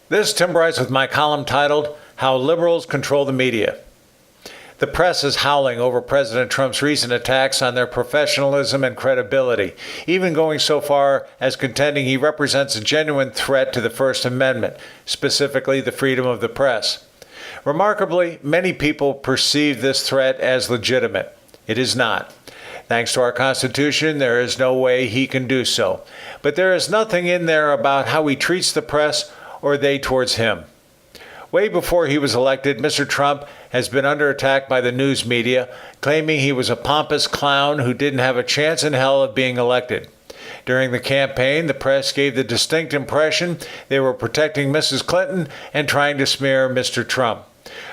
This is Tim Bryce with my column titled, How Liberals Control the Media. The press is howling over President Trump's recent attacks on their professionalism and credibility, even going so far as contending he represents a genuine threat to the First Amendment, specifically the freedom of the press. Remarkably, many people perceive this threat as legitimate. It is not. Thanks to our Constitution, there is no way he can do so. But there is nothing in there about how he treats the press or they towards him. Way before he was elected, Mr. Trump has been under attack by the news media, claiming he was a pompous clown who didn't have a chance in hell of being elected. During the campaign, the press gave the distinct impression they were protecting Mrs. Clinton and trying to smear Mr. Trump.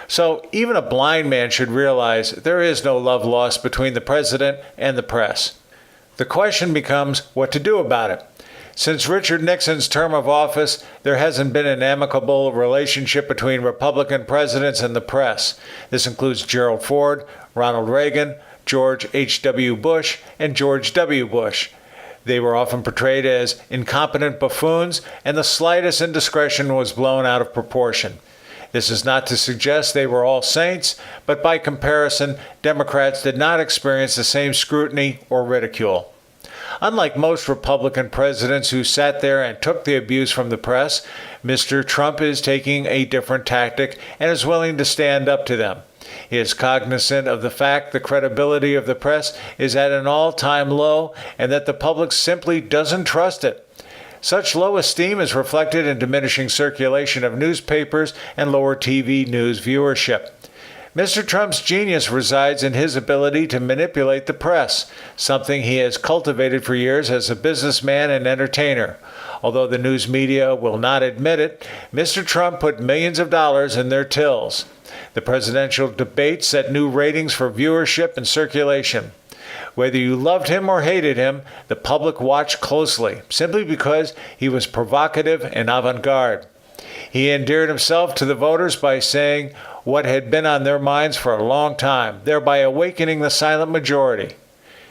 So even a blind man should realize there is no love lost between the president and the press. The question becomes what to do about it. Since Richard Nixon's term of office, there hasn't been an amicable relationship between Republican presidents and the press. This includes Gerald Ford, Ronald Reagan, George H.W. Bush, and George W. Bush. They were often portrayed as incompetent buffoons, and the slightest indiscretion was blown out of proportion. This is not to suggest they were all saints, but by comparison, Democrats did not experience the same scrutiny or ridicule. Unlike most Republican presidents who sat there and took the abuse from the press, Mr. Trump is taking a different tactic and is willing to stand up to them. He is cognizant of the fact the credibility of the press is at an all-time low and that the public simply doesn't trust it. Such low esteem is reflected in diminishing circulation of newspapers and lower TV news viewership. Mr. Trump's genius resides in his ability to manipulate the press, something he has cultivated for years as a businessman and entertainer. Although the news media will not admit it, Mr. Trump put millions of dollars in their tills. The presidential debate set new ratings for viewership and circulation. Whether you loved him or hated him, the public watched closely, simply because he was provocative and avant-garde. He endeared himself to the voters by saying what had been on their minds for a long time, thereby awakening the silent majority.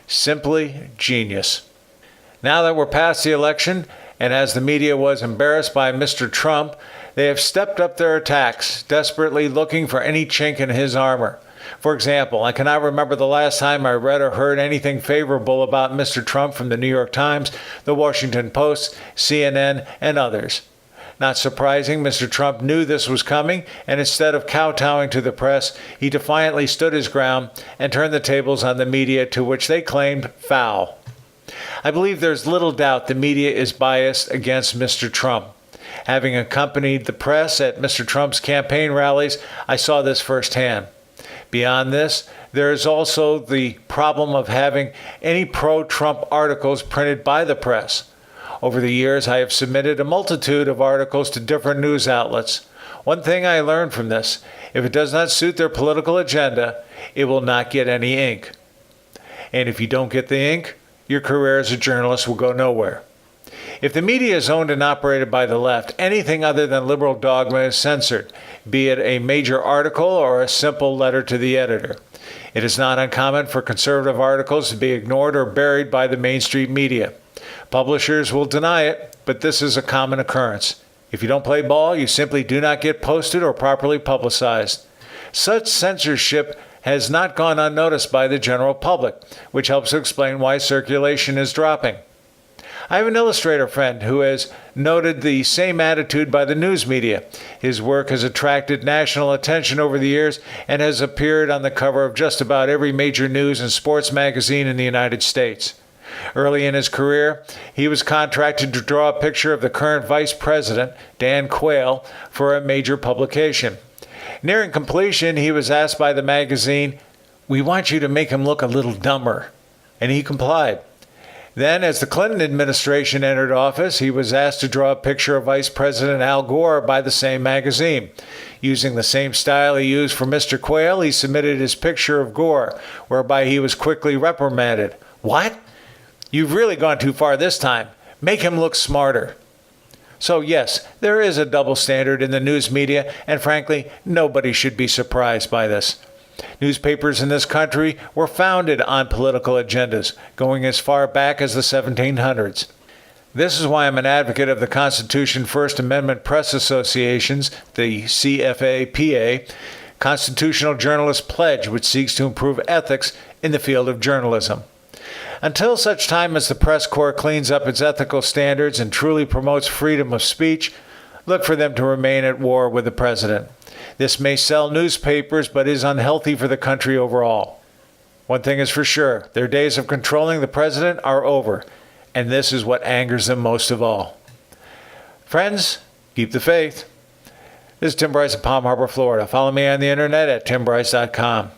Simply genius. Now that we're past the election, and as the media was embarrassed by Mr. Trump, they have stepped up their attacks, desperately looking for any chink in his armor. For example, I cannot remember the last time I read or heard anything favorable about Mr. Trump from the New York Times, the Washington Post, CNN, and others. Not surprising, Mr. Trump knew this was coming, and instead of kowtowing to the press, he defiantly stood his ground and turned the tables on the media, to which they claimed foul. I believe there's little doubt the media is biased against Mr. Trump. Having accompanied the press at Mr. Trump's campaign rallies, I saw this firsthand. Beyond this, there is also the problem of having any pro-Trump articles printed by the press. Over the years, I have submitted a multitude of articles to different news outlets. One thing I learned from this, if it does not suit their political agenda, it will not get any ink. And if you don't get the ink, your career as a journalist will go nowhere. If the media is owned and operated by the left, anything other than liberal dogma is censored, be it a major article or a simple letter to the editor. It is not uncommon for conservative articles to be ignored or buried by the mainstream media. Publishers will deny it, but this is a common occurrence. If you don't play ball, you simply do not get posted or properly publicized. Such censorship has not gone unnoticed by the general public, which helps to explain why circulation is dropping. I have an illustrator friend who has noted the same attitude by the news media. His work has attracted national attention over the years and has appeared on the cover of just about every major news and sports magazine in the United States. Early in his career, he was contracted to draw a picture of the current vice president, Dan Quayle, for a major publication. Nearing completion, he was asked by the magazine, "We want you to make him look a little dumber," and he complied. Then, as the Clinton administration entered office, he was asked to draw a picture of Vice President Al Gore by the same magazine. Using the same style he used for Mr. Quayle, he submitted his picture of Gore, whereby he was quickly reprimanded. "What? You've really gone too far this time. Make him look smarter." So yes, there is a double standard in the news media, and frankly, nobody should be surprised by this. Newspapers in this country were founded on political agendas, going as far back as the 1700s. This is why I'm an advocate of the Constitution First Amendment Press Association's, the CFA-PA, Constitutional Journalist Pledge, which seeks to improve ethics in the field of journalism. Until such time as the press corps cleans up its ethical standards and truly promotes freedom of speech, look for them to remain at war with the president. This may sell newspapers, but is unhealthy for the country overall. One thing is for sure, their days of controlling the president are over, and this is what angers them most of all. Friends, keep the faith. This is Tim Bryce of Palm Harbor, Florida. Follow me on the internet at timbryce.com.